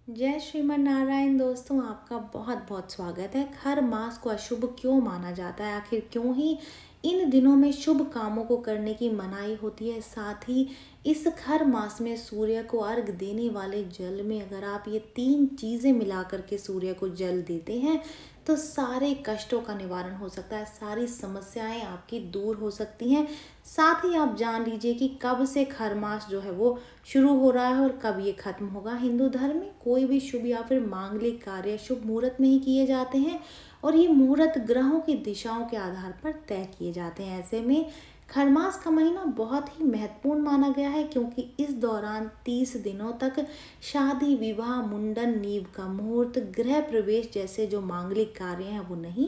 जय श्रीमन नारायण। दोस्तों, आपका बहुत बहुत स्वागत है। हर मास को अशुभ क्यों माना जाता है? आखिर क्यों ही इन दिनों में शुभ कामों को करने की मनाही होती है? साथ ही इस खर मास में सूर्य को अर्घ देने वाले जल में अगर आप ये 3 चीज़ें मिला करके सूर्य को जल देते हैं तो सारे कष्टों का निवारण हो सकता है, सारी समस्याएं आपकी दूर हो सकती हैं। साथ ही आप जान लीजिए कि कब से खर मास जो है वो शुरू हो रहा है और कब ये खत्म होगा। हिंदू धर्म में कोई भी शुभ या फिर मांगलिक कार्य शुभ मुहूर्त में ही किए जाते हैं और ये मुहूर्त ग्रहों की दिशाओं के आधार पर तय किए जाते हैं। ऐसे में खरमास का महीना बहुत ही महत्वपूर्ण माना गया है क्योंकि इस दौरान 30 दिनों तक शादी, विवाह, मुंडन, नींव का मुहूर्त, गृह प्रवेश जैसे जो मांगलिक कार्य हैं वो नहीं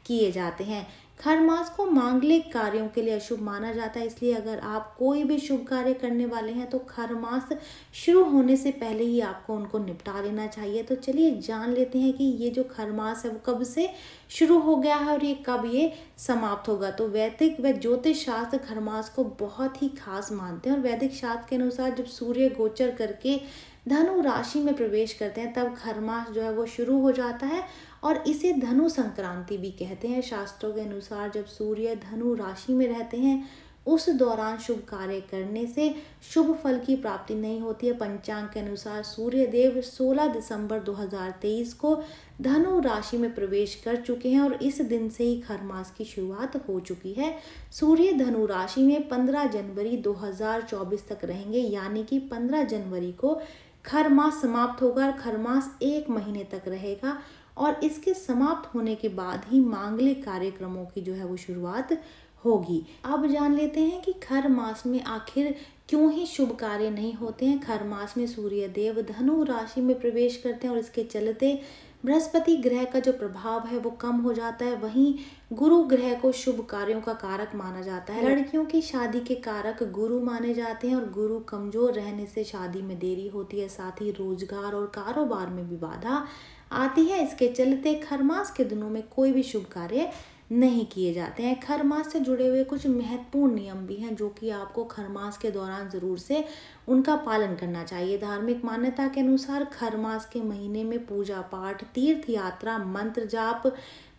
किए जाते हैं। खर मास को मांगलिक कार्यों के लिए अशुभ माना जाता है, इसलिए अगर आप कोई भी शुभ कार्य करने वाले हैं तो खर मास शुरू होने से पहले ही आपको उनको निपटा लेना चाहिए। तो चलिए जान लेते हैं कि ये जो खर मास है वो कब से शुरू हो गया है और ये कब ये समाप्त होगा। तो वैदिक व ज्योतिष शास्त्र खर मास को बहुत ही खास मानते हैं और वैदिक शास्त्र के अनुसार जब सूर्य गोचर करके धनु राशि में प्रवेश करते हैं तब खर मास जो है वो शुरू हो जाता है और इसे धनु संक्रांति भी कहते हैं। शास्त्रों के अनुसार जब सूर्य धनु राशि में रहते हैं उस दौरान शुभ कार्य करने से शुभ फल की प्राप्ति नहीं होती है। पंचांग के अनुसार सूर्य देव 16 दिसंबर 2023 को धनु राशि में प्रवेश कर चुके हैं और इस दिन से ही खर मास की शुरुआत हो चुकी है। सूर्य धनु राशि में 15 जनवरी 2024 तक रहेंगे, यानी कि 15 जनवरी को खर मास समाप्त होगा और खर मास 1 महीने तक रहेगा और इसके समाप्त होने के बाद ही मांगलिक कार्यक्रमों की जो है वो शुरुआत होगी। अब जान लेते हैं कि खर मास में आखिर क्यों ही शुभ कार्य नहीं होते हैं। खर मास में सूर्य देव धनु राशि में प्रवेश करते हैं और इसके चलते बृहस्पति ग्रह का जो प्रभाव है वो कम हो जाता है। वहीं गुरु ग्रह को शुभ कार्यों का कारक माना जाता है। लड़कियों की शादी के कारक गुरु माने जाते हैं और गुरु कमजोर रहने से शादी में देरी होती है। साथ ही रोजगार और कारोबार में भी बाधा आती है। इसके चलते खर मास के दिनों में कोई भी शुभ कार्य नहीं किए जाते हैं। खर मास से जुड़े हुए कुछ महत्वपूर्ण नियम भी हैं जो कि आपको खर मास के दौरान ज़रूर से उनका पालन करना चाहिए। धार्मिक मान्यता के अनुसार खर मास के महीने में पूजा पाठ, तीर्थ यात्रा, मंत्र जाप,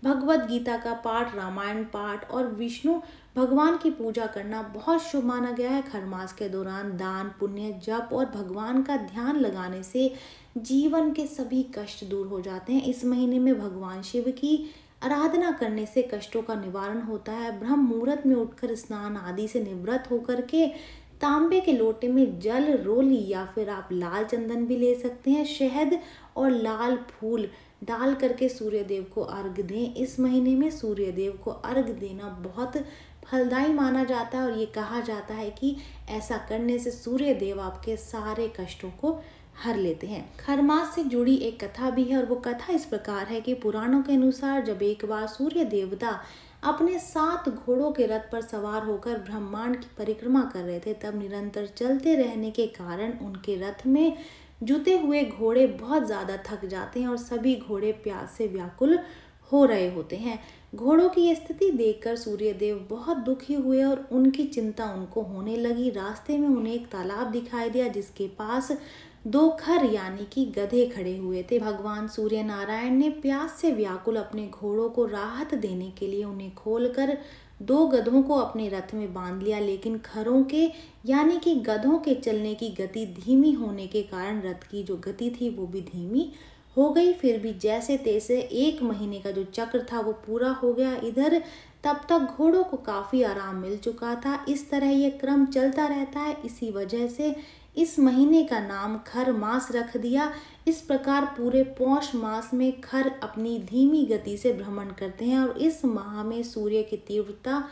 भगवत गीता का पाठ, रामायण पाठ और विष्णु भगवान की पूजा करना बहुत शुभ माना गया है। खर मास के दौरान दान, पुण्य, जप और भगवान का ध्यान लगाने से जीवन के सभी कष्ट दूर हो जाते हैं। इस महीने में भगवान शिव की आराधना करने से कष्टों का निवारण होता है। ब्रह्म मुहूर्त में उठकर स्नान आदि से निवृत्त होकर के तांबे के लोटे में जल, रोली या फिर आप लाल चंदन भी ले सकते हैं, शहद और लाल फूल डाल करके सूर्य देव को अर्घ दें। इस महीने में सूर्य देव को अर्घ देना बहुत फलदायी माना जाता है और ये कहा जाता है कि ऐसा करने से सूर्य देव आपके सारे कष्टों को हर लेते हैं। खर मास से जुड़ी एक कथा भी है और वो कथा इस प्रकार है कि पुराणों के अनुसार जब एक बार सूर्य देवता अपने 7 घोड़ों के रथ पर सवार होकर ब्रह्मांड की परिक्रमा कर रहे थे, तब निरंतर चलते रहने के कारण उनके रथ में जुते हुए घोड़े बहुत ज़्यादा थक जाते हैं और सभी घोड़े प्यास से व्याकुल हो रहे होते हैं। घोड़ों की ये स्थिति देखकर सूर्यदेव बहुत दुखी हुए और उनकी चिंता उनको होने लगी। रास्ते में उन्हें एक तालाब दिखाई दिया जिसके पास 2 खर यानी कि गधे खड़े हुए थे। भगवान सूर्य नारायण ने प्यास से व्याकुल अपने घोड़ों को राहत देने के लिए उन्हें खोलकर 2 गधों को अपने रथ में बांध लिया, लेकिन खरों के यानी कि गधों के चलने की गति धीमी होने के कारण रथ की जो गति थी वो भी धीमी हो गई। फिर भी जैसे तैसे 1 महीने का जो चक्र था वो पूरा हो गया। इधर तब तक घोड़ों को काफ़ी आराम मिल चुका था। इस तरह ये क्रम चलता रहता है। इसी वजह से इस महीने का नाम खर मास रख दिया। इस प्रकार पूरे पौष मास में खर अपनी धीमी गति से भ्रमण करते हैं और इस माह में सूर्य की तीव्रता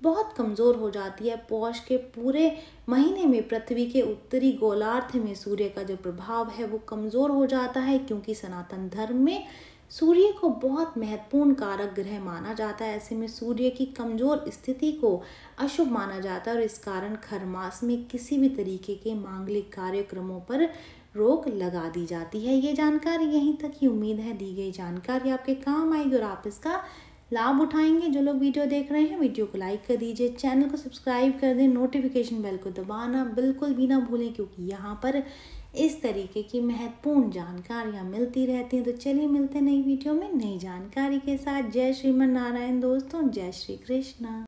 बहुत कमज़ोर हो जाती है। पौष के पूरे महीने में पृथ्वी के उत्तरी गोलार्ध में सूर्य का जो प्रभाव है वो कमज़ोर हो जाता है क्योंकि सनातन धर्म में सूर्य को बहुत महत्वपूर्ण कारक ग्रह माना जाता है। ऐसे में सूर्य की कमज़ोर स्थिति को अशुभ माना जाता है और इस कारण खर मास में किसी भी तरीके के मांगलिक कार्यक्रमों पर रोक लगा दी जाती है। ये जानकारी यहीं तक ही। उम्मीद है दी गई जानकारी आपके काम आएगी और आप इसका लाभ उठाएंगे। जो लोग वीडियो देख रहे हैं वीडियो को लाइक कर दीजिए, चैनल को सब्सक्राइब कर दें, नोटिफिकेशन बेल को दबाना बिल्कुल भी ना भूलें क्योंकि यहाँ पर इस तरीके की महत्वपूर्ण जानकारियाँ मिलती रहती हैं। तो चलिए मिलते हैं नई वीडियो में नई जानकारी के साथ। जय श्रीमन नारायण दोस्तों, जय श्री कृष्ण।